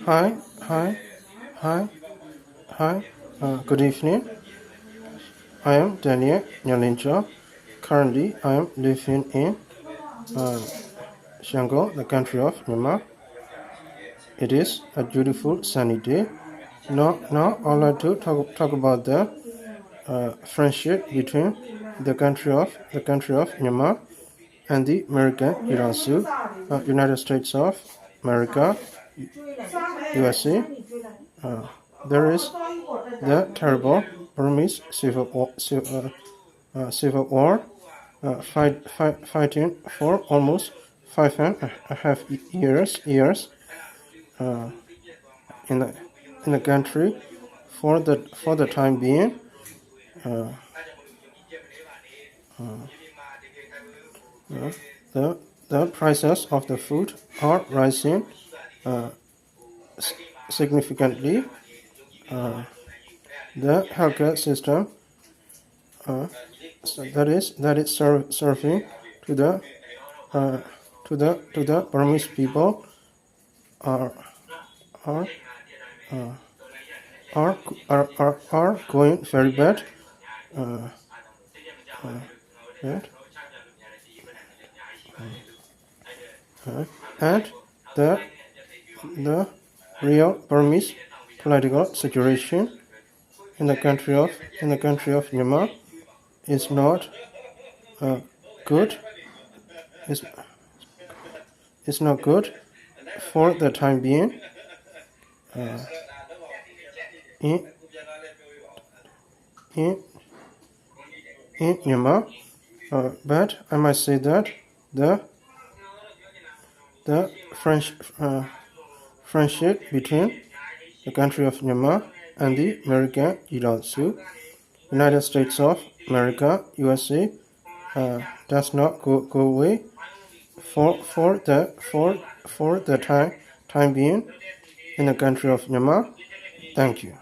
Hi, hi, hi, hi. Good evening. I am Daniel Nyalincha. Currently, I am living in uh, Shango, the country of Myanmar. It is a beautiful sunny day. Now I'd like to talk about the friendship between the country of Myanmar and the American United States of America, USA. There is the terrible Burmese civil war, fighting for almost 5.5 years in the country. For the time being, the the prices of the food are rising significantly. The healthcare system serving to the to the Burmese people are are are going very bad. Bad. And the the real Burmese political situation in the country of Myanmar is not good. Is is not good for the time being. In in in Myanmar, but I must say that the the French friendship between the country of Myanmar and the American United States of America, USA, does not go away for the time being in the country of Myanmar. Thank you.